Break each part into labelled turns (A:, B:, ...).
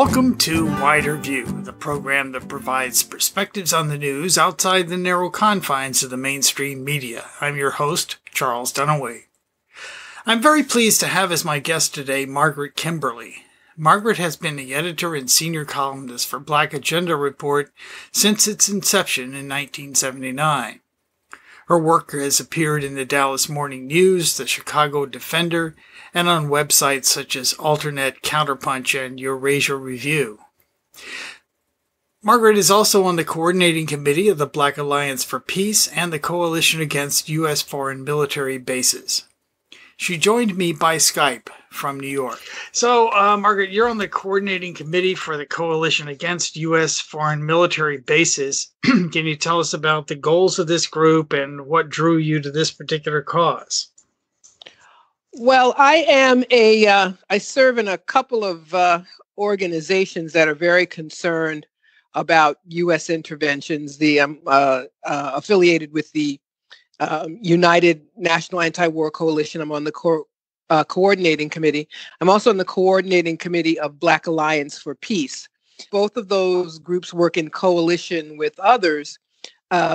A: Welcome to Wider View, the program that provides perspectives on the news outside the narrow confines of the mainstream media. I'm your host, Charles Dunaway. I'm very pleased to have as my guest today Margaret Kimberly. Margaret has been the editor and senior columnist for Black Agenda Report since its inception in 1979. Her work has appeared in the Dallas Morning News, the Chicago Defender, and on websites such as Alternet, Counterpunch, and Eurasia Review. Margaret is also on the coordinating committee of the Black Alliance for Peace and the Coalition Against U.S. Foreign Military Bases. She joined me by Skype from New York. So, Margaret, you're on the coordinating committee for the Coalition Against U.S. Foreign Military Bases. Can you tell us about the goals of this group and what drew you to this particular cause?
B: Well, I serve in a couple of organizations that are very concerned about U.S. interventions. I'm affiliated with the United National Anti-War Coalition. I'm on the coordinating committee. I'm also on the coordinating committee of Black Alliance for Peace. Both of those groups work in coalition with others.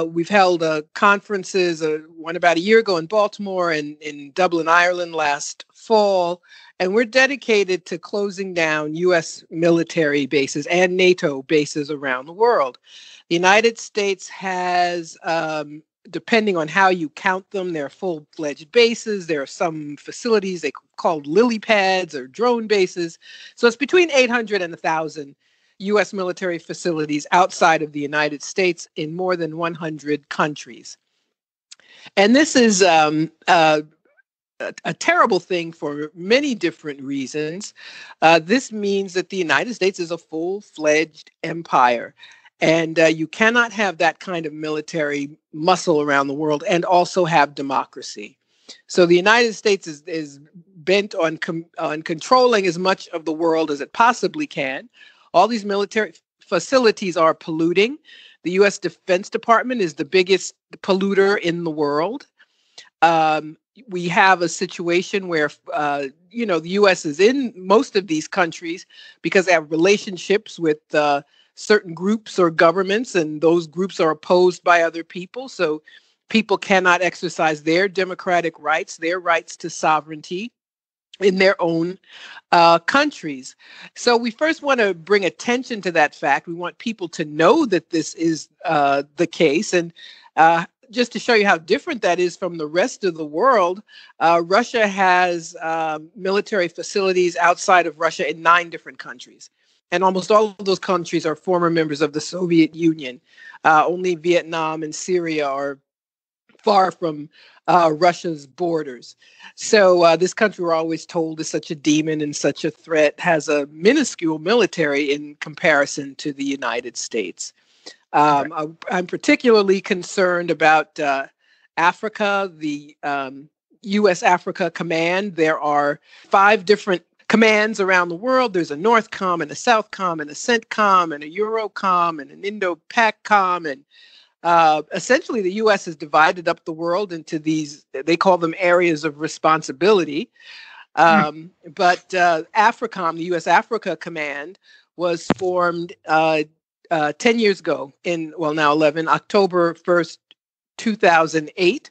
B: We've held conferences, one about a year ago in Baltimore and in Dublin, Ireland last fall, and we're dedicated to closing down U.S. military bases and NATO bases around the world. The United States has, depending on how you count them, they're full-fledged bases. There are some facilities they called lily pads or drone bases. So it's between 800 and 1,000 U.S. military facilities outside of the United States in more than 100 countries. And this is a terrible thing for many different reasons. This means that the United States is a full-fledged empire. And you cannot have that kind of military muscle around the world and also have democracy. So the United States is bent on controlling as much of the world as it possibly can. All these military facilities are polluting. The U.S. Defense Department is the biggest polluter in the world. We have a situation where, the U.S. is in most of these countries because they have relationships with certain groups or governments, and those groups are opposed by other people. So people cannot exercise their democratic rights, their rights to sovereignty in their own countries. So we first want to bring attention to that fact. We want people to know that this is the case. And just to show you how different that is from the rest of the world, Russia has military facilities outside of Russia in 9 different countries. And almost all of those countries are former members of the Soviet Union. Only Vietnam and Syria are far from Russia's borders. So this country, we're always told, is such a demon and such a threat, has a minuscule military in comparison to the United States. I'm particularly concerned about Africa, the U.S. Africa Command. There are 5 different commands around the world. There's a NORTHCOM and a SOUTHCOM and a CENTCOM and a EUROCOM and an INDOPACCOM. And essentially, the U.S. has divided up the world into these, they call them areas of responsibility. But AFRICOM, the U.S. Africa Command, was formed 10 years ago now 11, October 1st, 2008.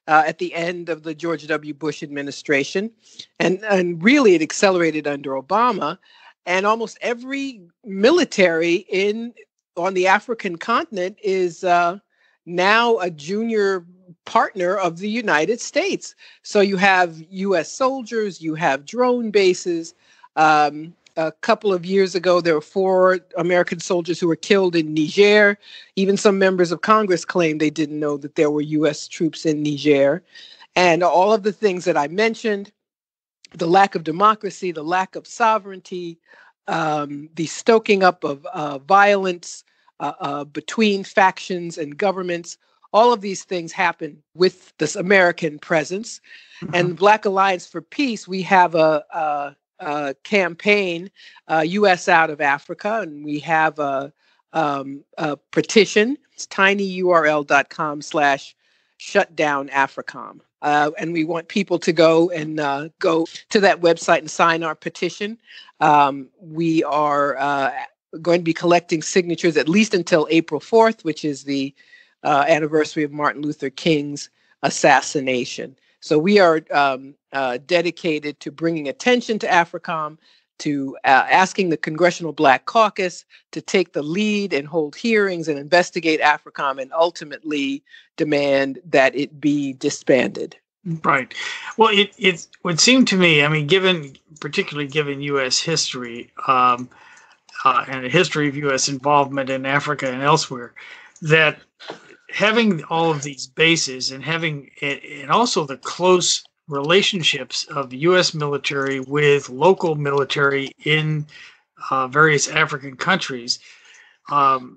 B: At the end of the George W. Bush administration. And really it accelerated under Obama. And almost every military on the African continent is now a junior partner of the United States. So you have U.S. soldiers, you have drone bases. A couple of years ago, there were 4 American soldiers who were killed in Niger. Even some members of Congress claimed they didn't know that there were U.S. troops in Niger. And all of the things that I mentioned, the lack of democracy, the lack of sovereignty, the stoking up of violence between factions and governments, all of these things happen with this American presence. Mm-hmm. And Black Alliance for Peace, we have a campaign, U.S. out of Africa, and we have a petition. It's tinyurl.com/shutdownAfricom. And we want people to go to that website and sign our petition. We are going to be collecting signatures at least until April 4th, which is the anniversary of Martin Luther King's assassination. So we are dedicated to bringing attention to AFRICOM, to asking the Congressional Black Caucus to take the lead and hold hearings and investigate AFRICOM, and ultimately demand that it be disbanded.
A: Right. Well, it would seem to me, I mean, particularly given U.S. history and the history of U.S. involvement in Africa and elsewhere, that having all of these bases and also the close relationships of the U.S. military with local military in various African countries has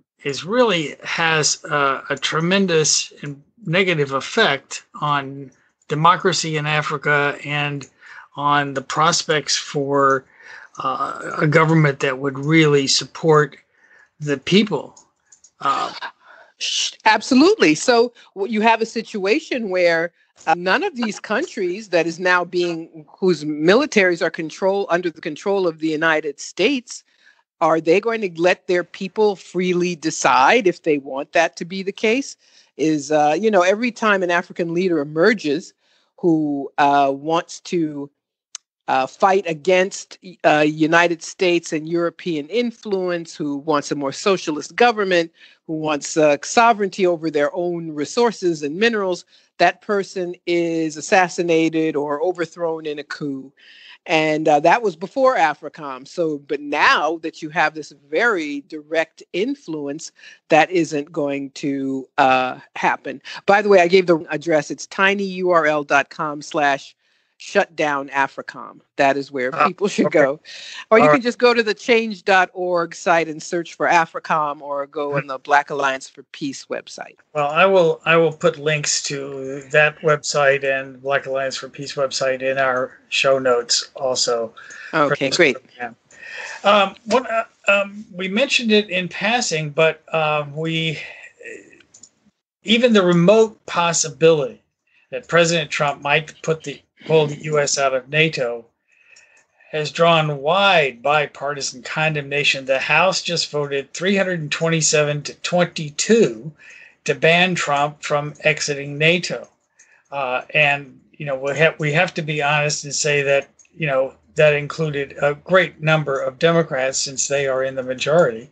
A: a tremendous and negative effect on democracy in Africa and on the prospects for a government that would really support the people.
B: Absolutely. So you have a situation where none of these countries that is now whose militaries are under the control of the United States, are they going to let their people freely decide if they want that to be the case? Every time an African leader emerges who wants to fight against United States and European influence, who wants a more socialist government, who wants sovereignty over their own resources and minerals, that person is assassinated or overthrown in a coup. And that was before AFRICOM. But now that you have this very direct influence, that isn't going to happen. By the way, I gave the address. It's tinyurl.com/shutdown AFRICOM. That is where people should go. Or you can just go to the change.org site and search for AFRICOM, or go on the Black Alliance for Peace website.
A: Well, I will put links to that website and Black Alliance for Peace website in our show notes also.
B: Okay, great.
A: We mentioned it in passing, but even the remote possibility that President Trump might pull the U.S. out of NATO has drawn wide bipartisan condemnation. The House just voted 327 to 22 to ban Trump from exiting NATO. And we have to be honest and say that that included a great number of Democrats, since they are in the majority.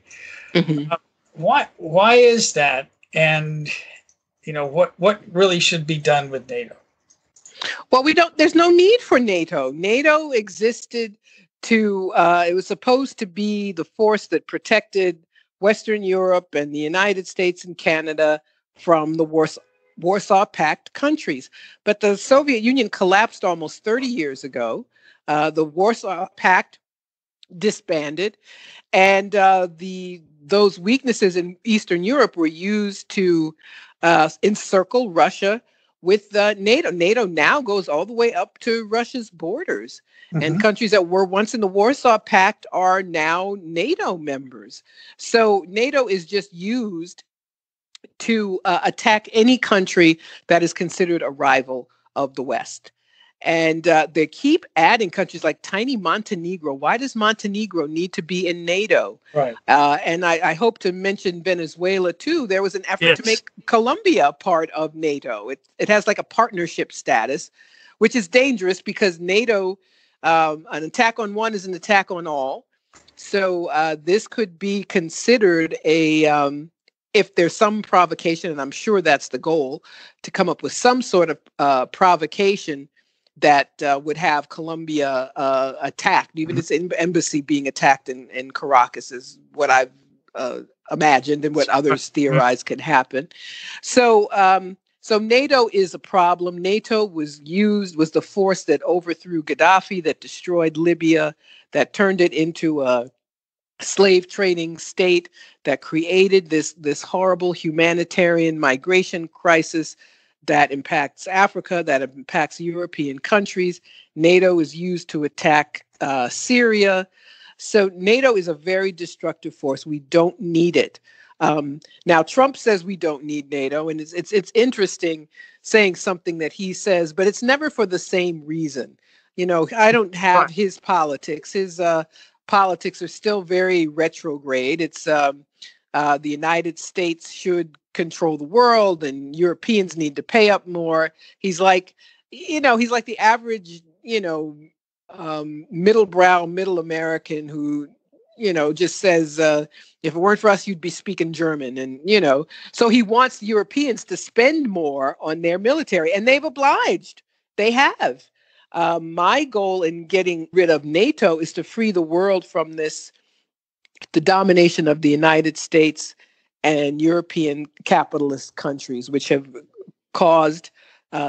A: Mm-hmm. Why is that? And what really should be done with NATO?
B: Well, there's no need for NATO. NATO existed it was supposed to be the force that protected Western Europe and the United States and Canada from the Warsaw Pact countries. But the Soviet Union collapsed almost 30 years ago. The Warsaw Pact disbanded, and those weaknesses in Eastern Europe were used to encircle Russia with NATO. NATO now goes all the way up to Russia's borders. Mm-hmm. And countries that were once in the Warsaw Pact are now NATO members. So NATO is just used to attack any country that is considered a rival of the West. And they keep adding countries like tiny Montenegro. Why does Montenegro need to be in NATO? Right. And I hope to mention Venezuela, too. There was an effort to make Colombia part of NATO. It has like a partnership status, which is dangerous because NATO, an attack on one is an attack on all. So this could be considered if there's some provocation, and I'm sure that's the goal, to come up with some sort of provocation that would have Colombia attacked. Even its embassy being attacked in Caracas is what I've imagined and what others theorize could happen. So NATO is a problem. NATO was the force that overthrew Gaddafi, that destroyed Libya, that turned it into a slave trading state, that created this horrible humanitarian migration crisis that impacts Africa, that impacts European countries. NATO is used to attack Syria. So NATO is a very destructive force. We don't need it. Now, Trump says we don't need NATO, and it's interesting saying something that he says, but it's never for the same reason. I don't have his politics. His politics are still very retrograde. It's the United States should control the world, and Europeans need to pay up more. He's like the average, middle American who, just says, if it weren't for us, you'd be speaking German. And, so he wants the Europeans to spend more on their military, and they've obliged. They have. My goal in getting rid of NATO is to free the world from the domination of the United States and European capitalist countries, which have caused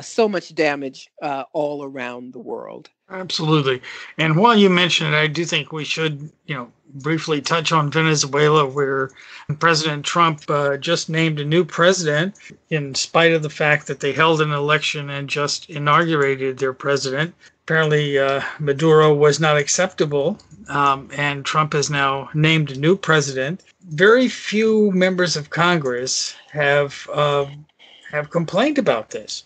B: so much damage all around the world.
A: Absolutely. And while you mention it, I do think we should, briefly touch on Venezuela, where President Trump just named a new president, in spite of the fact that they held an election and just inaugurated their president. Apparently, Maduro was not acceptable, and Trump has now named a new president. Very few members of Congress have complained about this.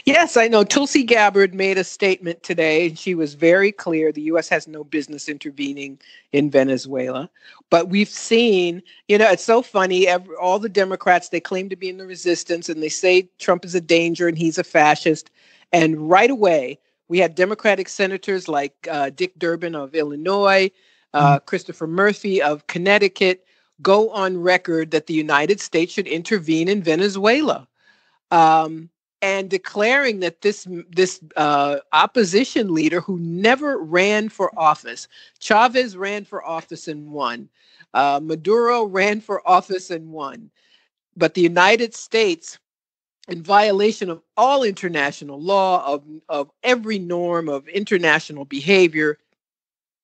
B: Yes, I know. Tulsi Gabbard made a statement today, and she was very clear. The U.S. has no business intervening in Venezuela. But we've seen, it's so funny. All the Democrats, they claim to be in the resistance, and they say Trump is a danger and he's a fascist. And right away, we had Democratic senators like Dick Durbin of Illinois, Christopher Murphy of Connecticut, go on record that the United States should intervene in Venezuela. And declaring that this opposition leader who never ran for office, Chavez ran for office and won, Maduro ran for office and won, but the United States, in violation of all international law, of every norm of international behavior,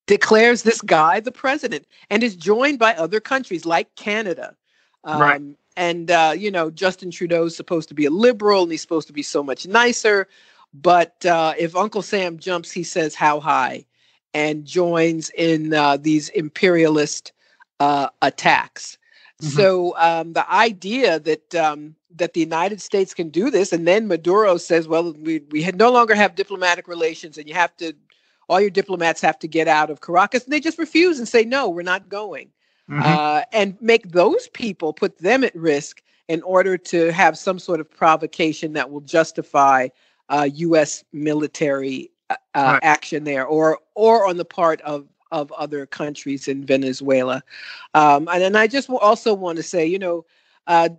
B: declares this guy the president and is joined by other countries like Canada.
A: Right.
B: And, Justin Trudeau is supposed to be a liberal and he's supposed to be so much nicer. But if Uncle Sam jumps, he says, how high, and joins in these imperialist attacks. Mm-hmm. So the idea that the United States can do this, and then Maduro says, well, we no longer have diplomatic relations, and all your diplomats have to get out of Caracas. And they just refuse and say, no, we're not going. Mm-hmm. And make those people, put them at risk in order to have some sort of provocation that will justify U.S. military action there, or on the part of other countries in Venezuela. And I just also want to say,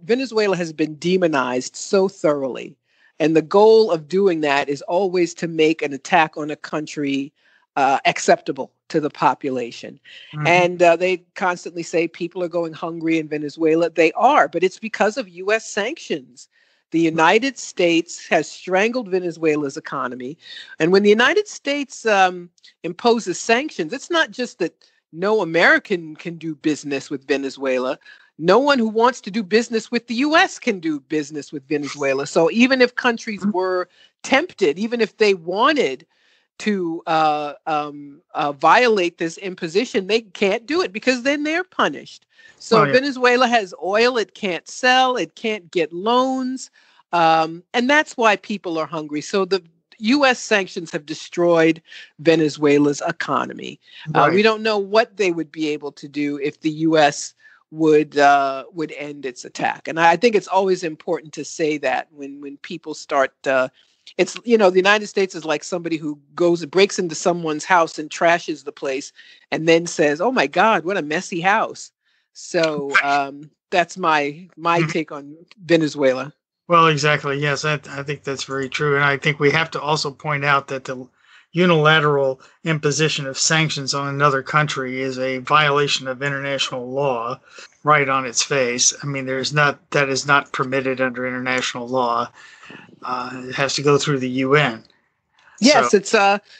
B: Venezuela has been demonized so thoroughly. And the goal of doing that is always to make an attack on a country acceptable to the population. Mm-hmm. And they constantly say people are going hungry in Venezuela. They are, but it's because of U.S. sanctions. The United States has strangled Venezuela's economy. And when the United States imposes sanctions, it's not just that no American can do business with Venezuela. No one who wants to do business with the U.S. can do business with Venezuela. So even if countries were tempted, even if they wanted to violate this imposition, they can't do it because then they're punished. So Venezuela has oil it can't sell, it can't get loans, and that's why people are hungry. So the U.S. sanctions have destroyed Venezuela's economy. Right. We don't know what they would be able to do if the U.S. would end its attack. And I think it's always important to say that when people start. It's, the United States is like somebody who breaks into someone's house and trashes the place and then says, oh, my God, what a messy house. So that's my take on Venezuela.
A: Well, exactly. Yes, I think that's very true. And I think we have to also point out that the unilateral imposition of sanctions on another country is a violation of international law right on its face. I mean, that is not permitted under international law. It has to go through the UN.
B: Yes, so.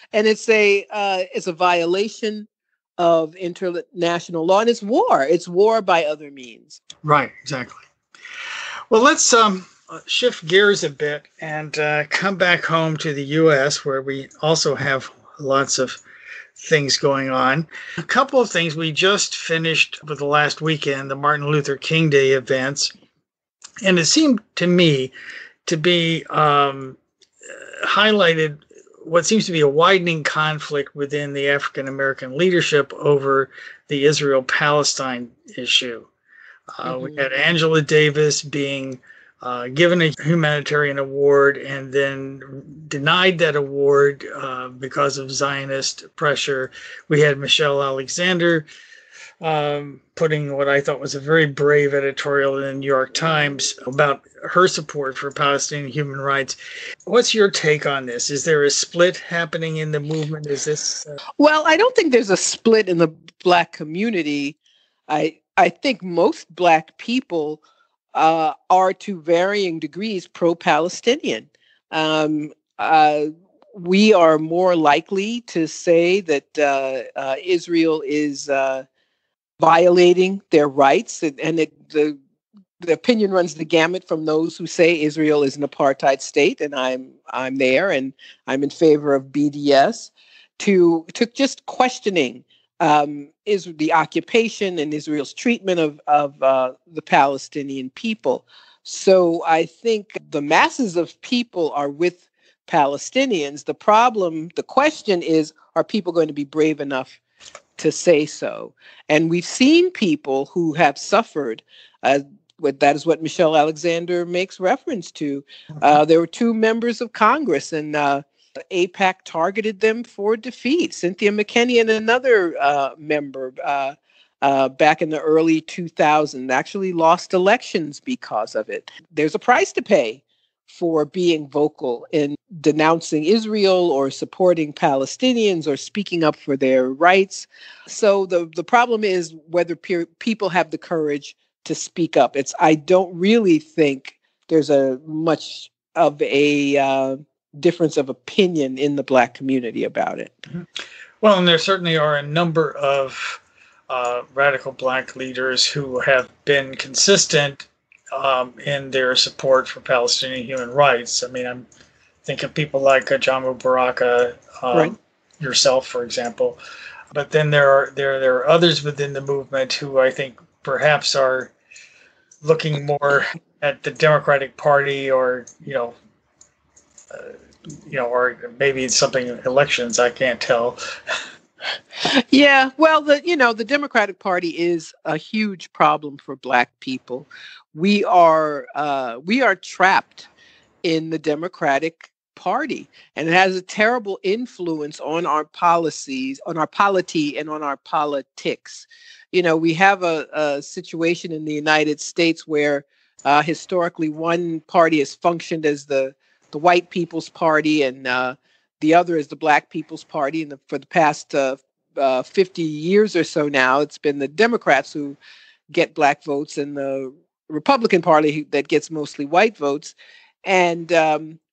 B: It's a violation of international law, and it's war. It's war by other means.
A: Right, exactly. Well, let's shift gears a bit and come back home to the U.S., where we also have lots of things going on. A couple of things. We just finished with the last weekend, the Martin Luther King Day events, and it seemed to me to be highlighted what seems to be a widening conflict within the African American leadership over the Israel-Palestine issue. We had Angela Davis being given a humanitarian award and then denied that award because of Zionist pressure. We had Michelle Alexander putting what I thought was a very brave editorial in the New York Times about her support for Palestinian human rights. What's your take on this? Is there a split happening in the movement? Is this?
B: Well, I don't think there's a split in the Black community. I think most Black people are to varying degrees pro-Palestinian. We are more likely to say that Israel is violating their rights, and the opinion runs the gamut from those who say Israel is an apartheid state, and I'm there, and I'm in favor of BDS, to just questioning is the occupation and Israel's treatment of the Palestinian people. So I think the masses of people are with Palestinians. The question is, are people going to be brave enough to say so? And we've seen people who have suffered. That is what Michelle Alexander makes reference to. There were two members of Congress, and AIPAC targeted them for defeat. Cynthia McKinney and another member back in the early 2000s actually lost elections because of it. There's a price to pay for being vocal in denouncing Israel or supporting Palestinians or speaking up for their rights. So the problem is whether people have the courage to speak up. I don't really think there's much of a difference of opinion in the Black community about it.
A: Well, and there certainly are a number of radical Black leaders who have been consistent in their support for Palestinian human rights. I mean, I'm thinking of people like Jamu Baraka,
B: right.
A: Yourself, for example. But then there are others within the movement who I think perhaps are looking more at the Democratic Party, or or maybe it's something elections. I can't tell.
B: Yeah, well, the Democratic Party is a huge problem for Black people. We are trapped in the Democratic Party, and it has a terrible influence on our policies, on our polity, and on our politics. We have a situation in the United States where historically one party has functioned as the white people's party, and the other is the Black people's party. And for the past 50 years or so now, it's been the Democrats who get Black votes and the Republican Party that gets mostly white votes. And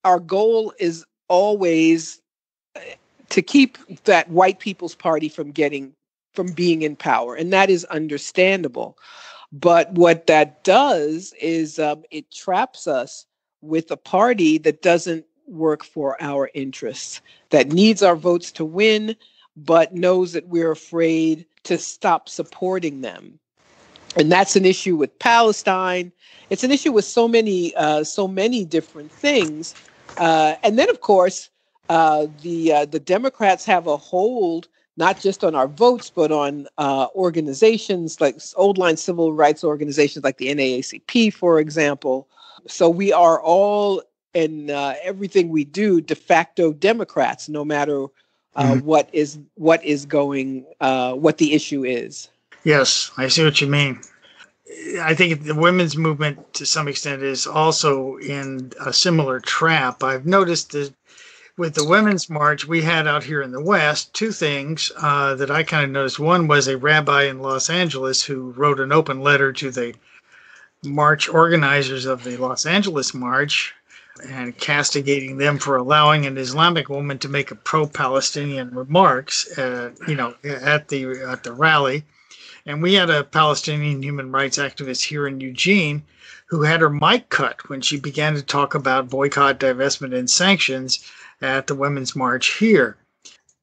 B: our goal is always to keep that white people's party from being in power. And that is understandable. But what that does is it traps us with a party that doesn't work for our interests, that needs our votes to win, but knows that we're afraid to stop supporting them. And that's an issue with Palestine. It's an issue with so many different things. And then, of course, the Democrats have a hold not just on our votes, but on organizations like old-line civil rights organizations like the NAACP, for example. So we are all, in everything we do, de facto Democrats, no matter what the issue is. Yes,
A: I see what you mean. I think the women's movement, to some extent, is also in a similar trap. I've noticed that with the Women's March we had out here in the West, two things that I kind of noticed. One was a rabbi in Los Angeles who wrote an open letter to the march organizers of the Los Angeles March and castigating them for allowing an Islamic woman to make a pro-Palestinian remarks, at the rally. And we had a Palestinian human rights activist here in Eugene who had her mic cut when she began to talk about boycott, divestment, and sanctions at the Women's March here.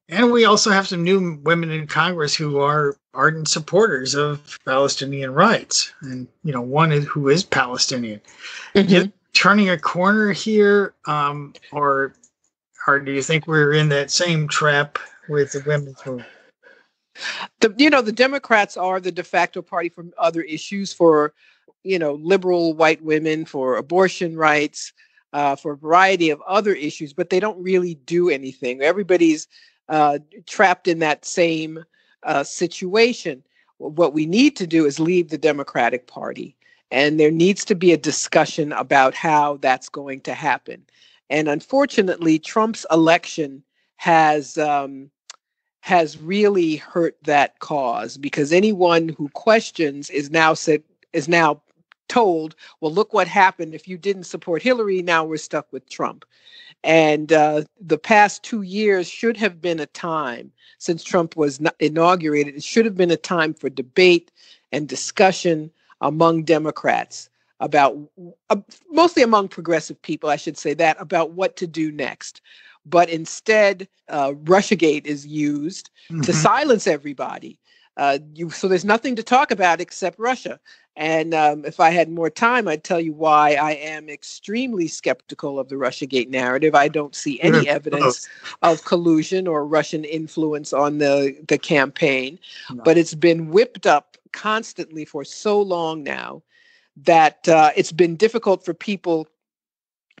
A: And we also have some new women in Congress who are ardent supporters of Palestinian rights. And, one who is Palestinian.
B: Mm-hmm.
A: Turning a corner here, or do you think we're in that same trap with the women's movement?
B: The Democrats are the de facto party for other issues, for liberal white women, for abortion rights, for a variety of other issues, but they don't really do anything. Everybody's trapped in that same situation. What we need to do is leave the Democratic Party, and there needs to be a discussion about how that's going to happen. And unfortunately, Trump's election has really hurt that cause, because anyone who questions is now told, well, look what happened if you didn't support Hillary. Now we're stuck with Trump. And the past 2 years should have been a time, since Trump was inaugurated, it should have been a time for debate and discussion among Democrats about, mostly among progressive people, I should say that, about what to do next. But instead, Russiagate is used to silence everybody. So there's nothing to talk about except Russia. And if I had more time, I'd tell you why I am extremely skeptical of the Russiagate narrative. I don't see any evidence of collusion or Russian influence on the campaign. No. But it's been whipped up constantly for so long now that it's been difficult for people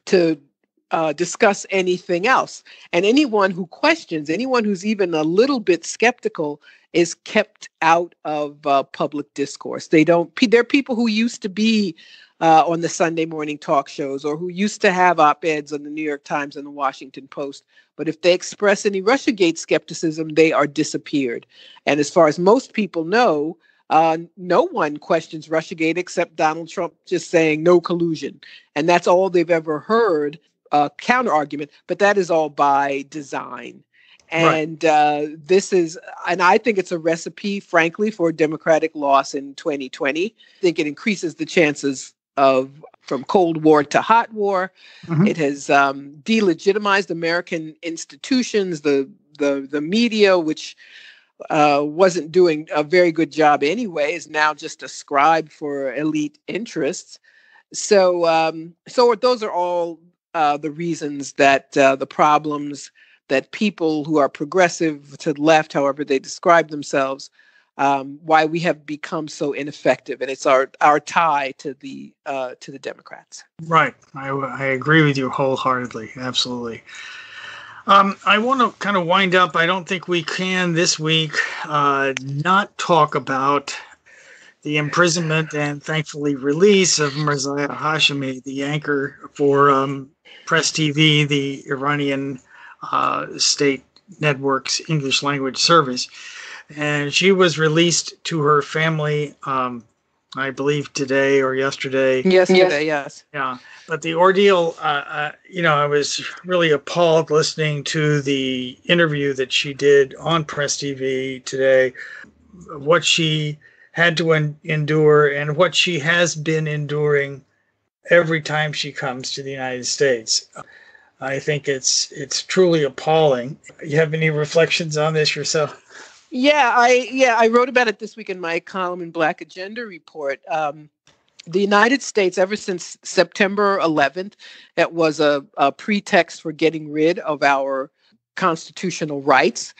B: to discuss anything else. And anyone who questions, anyone who's even a little bit skeptical, is kept out of public discourse. There are people who used to be on the Sunday morning talk shows, or who used to have op-eds on the New York Times and the Washington Post. But if they express any Russiagate skepticism, they are disappeared. And as far as most people know, no one questions Russiagate except Donald Trump just saying no collusion. And that's all they've ever heard. Counter argument, but that is all by design. And and I think it's a recipe, frankly, for Democratic loss in 2020. I think it increases the chances of from Cold War to hot war. It has delegitimized American institutions, the media, which wasn't doing a very good job anyway, is now just a scribe for elite interests. So those are all the reasons that the problems that people who are progressive to the left, however they describe themselves, why we have become so ineffective, and it's our tie to the Democrats.
A: Right, I agree with you wholeheartedly, absolutely. I want to kind of wind up. I don't think we can this week not talk about the imprisonment and thankfully release of Marzieh Hashemi, the anchor for Press TV, the Iranian state network's English language service. And she was released to her family, I believe today or yesterday.
B: Yesterday, yes.
A: Yeah. But the ordeal, I was really appalled listening to the interview that she did on Press TV today, what she had to endure and what she has been enduring every time she comes to the United States. I think it's truly appalling. You have any reflections on this yourself?
B: I wrote about it this week in my column in Black Agenda Report. The United States, ever since September 11th, that was a pretext for getting rid of our constitutional rights.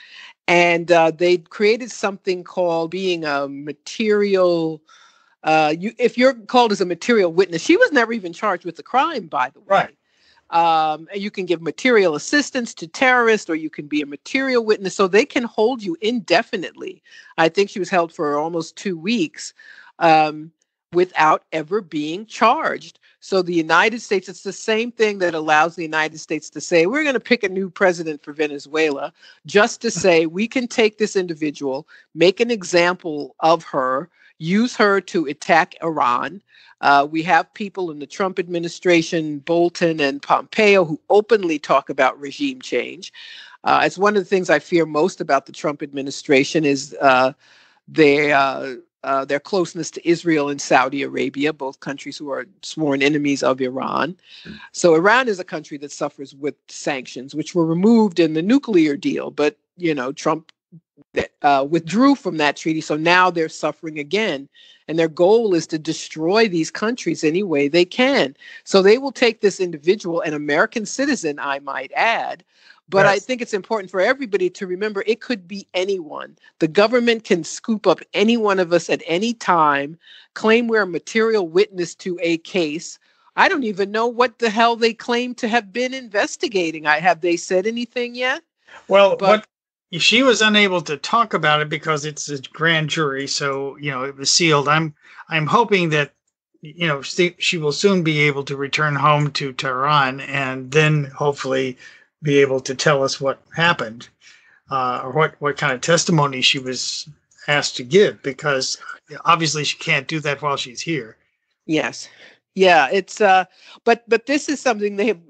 B: And they created something called being a material. If you're called as a material witness, she was never even charged with the crime, by the way. Right. You can give material assistance to terrorists, or you can be a material witness. So they can hold you indefinitely. I think she was held for almost 2 weeks without ever being charged. So the United States, it's the same thing that allows the United States to say, we're going to pick a new president for Venezuela, just to say we can take this individual, make an example of her, use her to attack Iran. We have people in the Trump administration, Bolton and Pompeo, who openly talk about regime change. It's one of the things I fear most about the Trump administration is their closeness to Israel and Saudi Arabia, both countries who are sworn enemies of Iran. So Iran is a country that suffers with sanctions, which were removed in the nuclear deal, but Trump withdrew from that treaty. So now they're suffering again. And their goal is to destroy these countries any way they can. So they will take this individual, an American citizen, I might add. But yes. I think it's important for everybody to remember it could be anyone. The government can scoop up any one of us at any time, claim we're a material witness to a case. I don't even know what the hell they claim to have been investigating. Have they said anything yet?
A: Well, she was unable to talk about it because it's a grand jury, so it was sealed. I'm hoping that she will soon be able to return home to Tehran and then hopefully be able to tell us what happened, or what kind of testimony she was asked to give, because obviously she can't do that while she's here.
B: Yes. Yeah, it's but this is something they've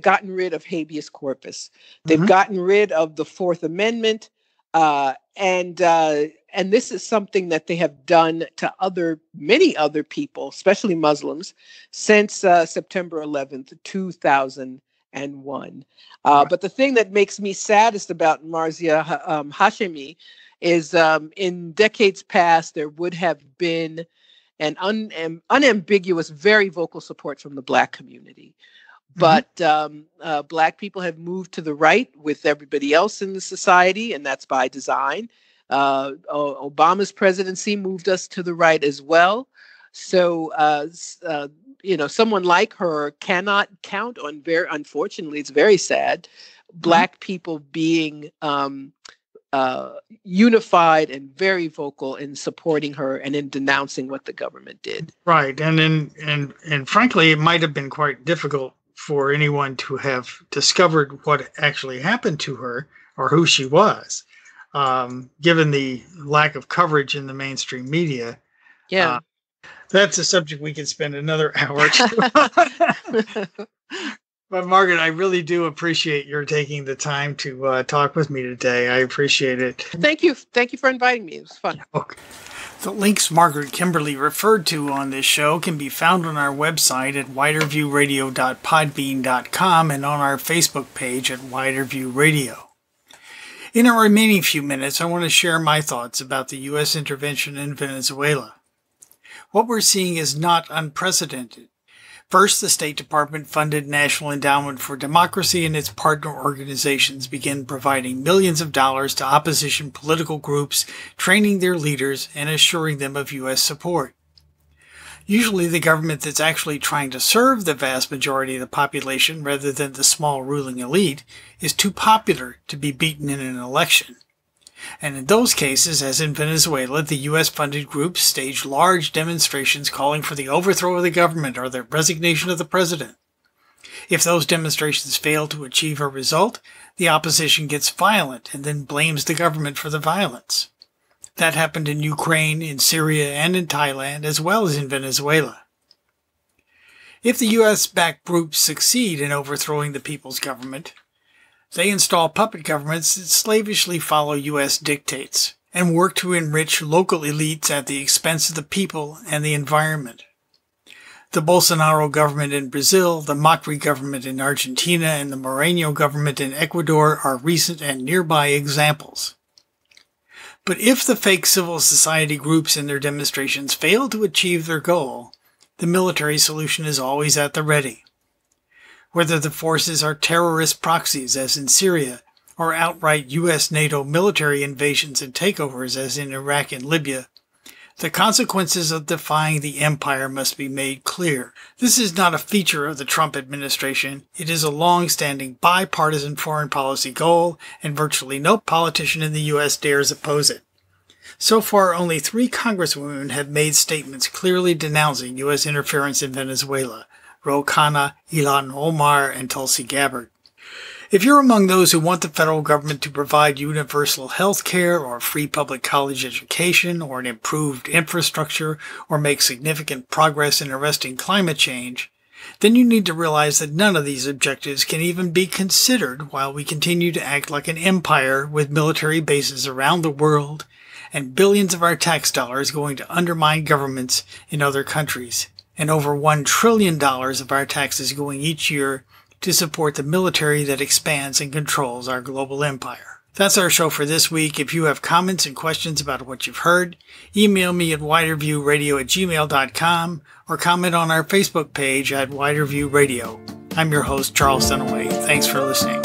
B: gotten rid of habeas corpus. They've gotten rid of the Fourth Amendment, and this is something that they have done to many other people, especially Muslims, since September 11th, 2001. But the thing that makes me saddest about Marzieh Hashemi is in decades past there would have been an unambiguous, very vocal support from the Black community. But Black people have moved to the right with everybody else in the society, and that's by design. Obama's presidency moved us to the right as well. So, someone like her cannot count on unfortunately, it's very sad, Black people being unified and very vocal in supporting her and in denouncing what the government did.
A: Right, and frankly, it might have been quite difficult for anyone to have discovered what actually happened to her or who she was, given the lack of coverage in the mainstream media.
B: Yeah,
A: that's a subject we could spend another hour or two. But Margaret, I really do appreciate your taking the time to talk with me today. I appreciate it.
B: Thank you. Thank you for inviting me. It was fun.
A: Okay. The links Margaret Kimberly referred to on this show can be found on our website at widerviewradio.podbean.com and on our Facebook page at Widerview Radio. In our remaining few minutes, I want to share my thoughts about the U.S. intervention in Venezuela. What we're seeing is not unprecedented. First, the State Department-funded National Endowment for Democracy and its partner organizations began providing millions of dollars to opposition political groups, training their leaders, and assuring them of U.S. support. Usually, the government that's actually trying to serve the vast majority of the population rather than the small ruling elite is too popular to be beaten in an election. And in those cases, as in Venezuela, the U.S.-funded groups staged large demonstrations calling for the overthrow of the government or the resignation of the president. If those demonstrations fail to achieve a result, the opposition gets violent and then blames the government for the violence. That happened in Ukraine, in Syria, and in Thailand, as well as in Venezuela. If the U.S.-backed groups succeed in overthrowing the people's government, they install puppet governments that slavishly follow U.S. dictates and work to enrich local elites at the expense of the people and the environment. The Bolsonaro government in Brazil, the Macri government in Argentina, and the Moreno government in Ecuador are recent and nearby examples. But if the fake civil society groups in their demonstrations fail to achieve their goal, the military solution is always at the ready. Whether the forces are terrorist proxies, as in Syria, or outright U.S. NATO military invasions and takeovers, as in Iraq and Libya, the consequences of defying the empire must be made clear. This is not a feature of the Trump administration. It is a long-standing bipartisan foreign policy goal, and virtually no politician in the U.S. dares oppose it. So far, only 3 congresswomen have made statements clearly denouncing U.S. interference in Venezuela: Ro Khanna, Ilhan Omar, and Tulsi Gabbard. If you're among those who want the federal government to provide universal health care or free public college education or an improved infrastructure or make significant progress in arresting climate change, then you need to realize that none of these objectives can even be considered while we continue to act like an empire with military bases around the world and billions of our tax dollars going to undermine governments in other countries, and over $1 trillion of our taxes going each year to support the military that expands and controls our global empire. That's our show for this week. If you have comments and questions about what you've heard, email me at widerviewradio@gmail.com or comment on our Facebook page at Widerview Radio. I'm your host, Charles Dunaway. Thanks for listening.